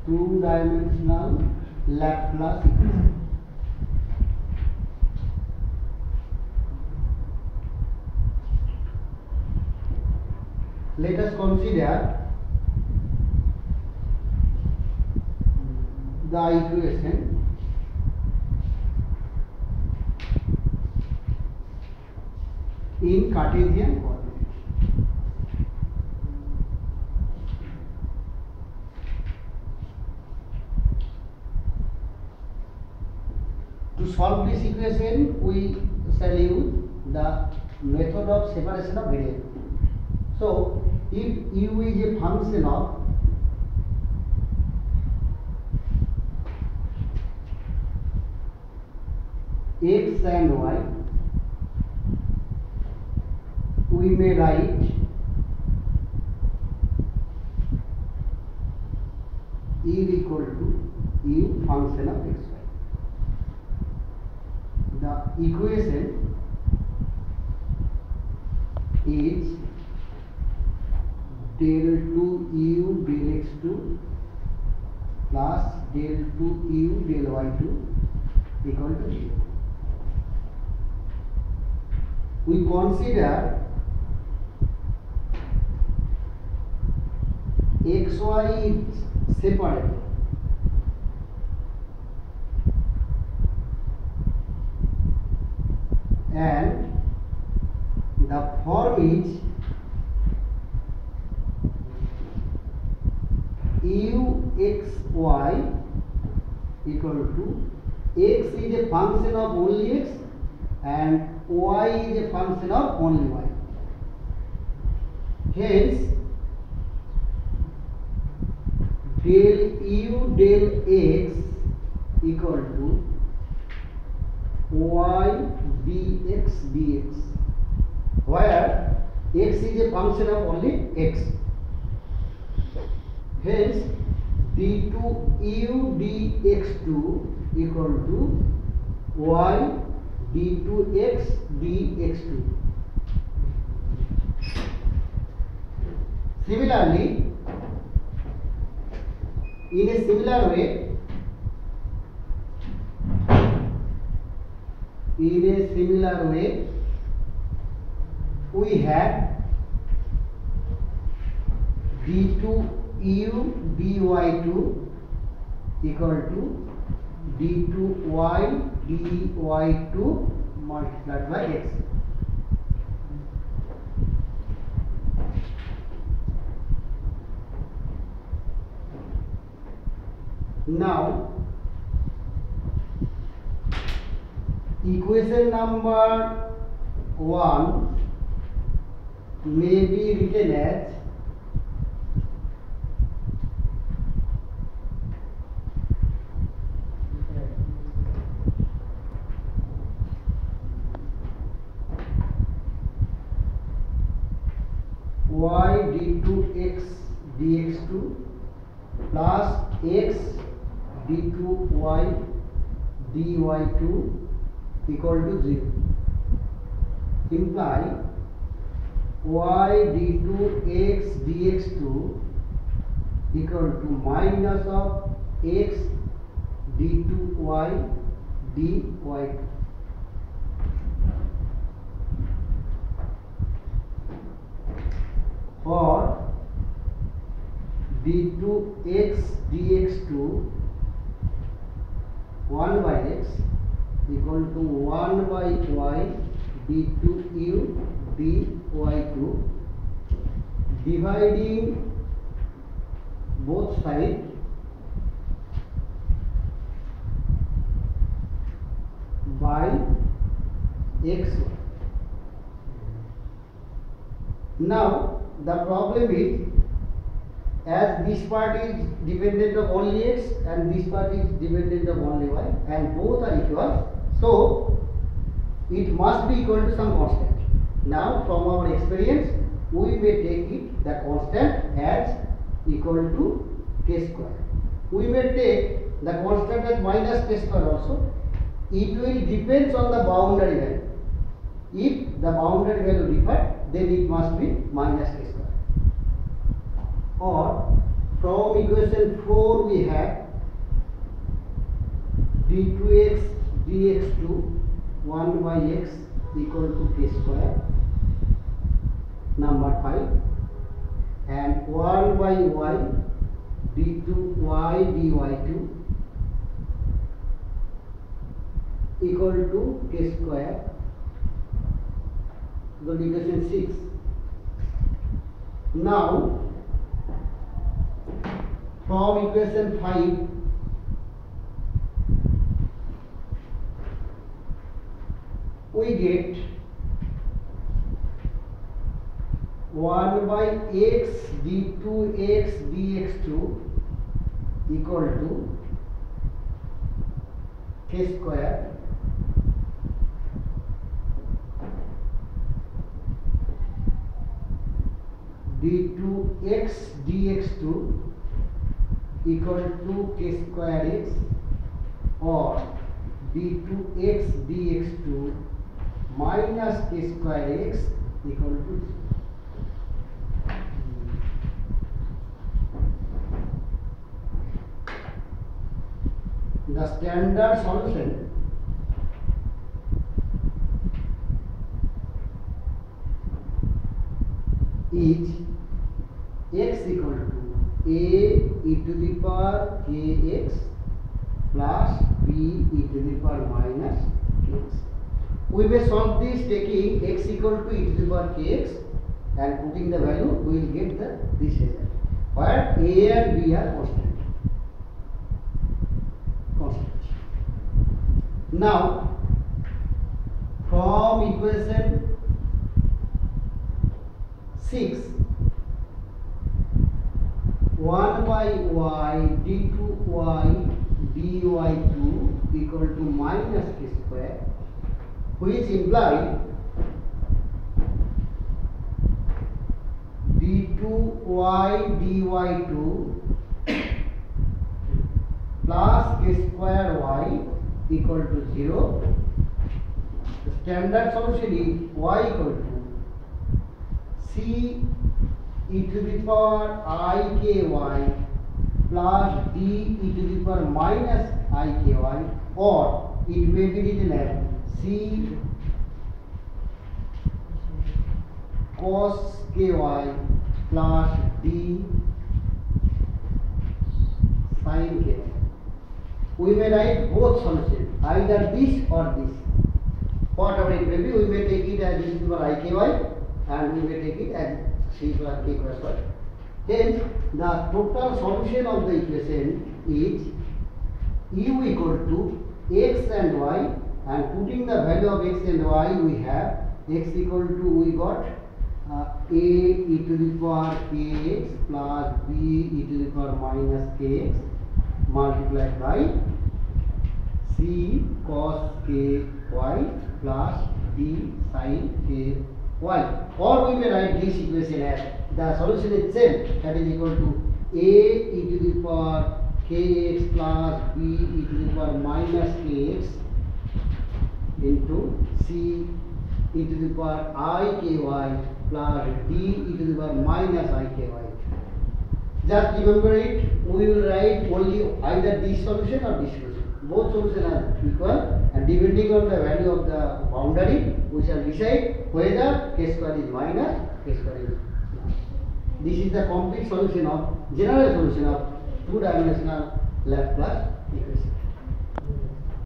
two-dimensional Laplace equation. Let us consider the equation in Cartesian coordinate. To solve this equation, we shall use the method of separation of variable. So, if u is a function of x and y, we may write u equal to u function of x, y. The equation is del 2u del x2 plus del 2u del y2 equal to 0. We consider xy is separable and the form is uxy equal to x is a function of only x and y is a function of only y. Hence, del u del x equal to y dx dx, where x is a function of only x. Hence, d2u dx2 equal to y d2x dx2. Similarly, in a similar way, we have d2u dy2 equal to d2y dy2 multiplied by x. Now, equation number 1 may be written as y d2x dx2 plus x d2y dy2 equal to 0, imply y d2x dx2 equal to minus of x d2y dy2. For d2x dx2 1 by x equal to 1 by y d2u dy2, dividing both sides by xy. Now the problem is, as this part is dependent of only x and this part is dependent of only y and both are equal, so it must be equal to some constant. Now from our experience we may take it the constant as equal to k square. We may take the constant as minus k square also. It will depends on the boundary value. If the boundary value differ, then it must be minus k square. Or From equation 4 we have d2x dx2 1 by x equal to k square, number 5, and 1 by y d2y dy2 equal to k square, the equation 6. Now from equation 5 we get 1 by x d2x dx2 equal to k square, d2x dx2 equal to k square x, or d2x dx2 minus k square x equal to 0. The standard solution is x equal to a e to the power kx plus b e to the power minus kx. We may solve this taking x equal to e to the power kx and putting the value, we will get this result, where a and b are constant. Now from equation 6, 1 by y d2y dy2 equal to minus k square, which imply d2y dy2 plus k square y equal to 0. The standard solution is y equal to c e to the power I k y plus d e to the power minus I k y, or it may be written as c cos k y plus d sin k y. We may write both solutions, either this or this. Whatever it may be, we may take it as e to the power I k y and we may take it as c plus k plus y. Hence, the total solution of the equation is u equal to x and y, and putting the value of x and y, we have x equal to, we got a e to the power kx plus b e to the power minus kx multiplied by c cos k y plus d sin k y. Or we may write this equation as the solution itself, that is equal to a e to the power kx plus b e to the power minus kx into c e to the power I k y plus d e to the power minus I k y. Just remember it, we will write only either this solution or this solution. Both solutions are equal, and depending on the value of the boundary, we shall decide whether k square is minus, k square is plus. This is the complete solution of, general solution of two-dimensional Laplace equation.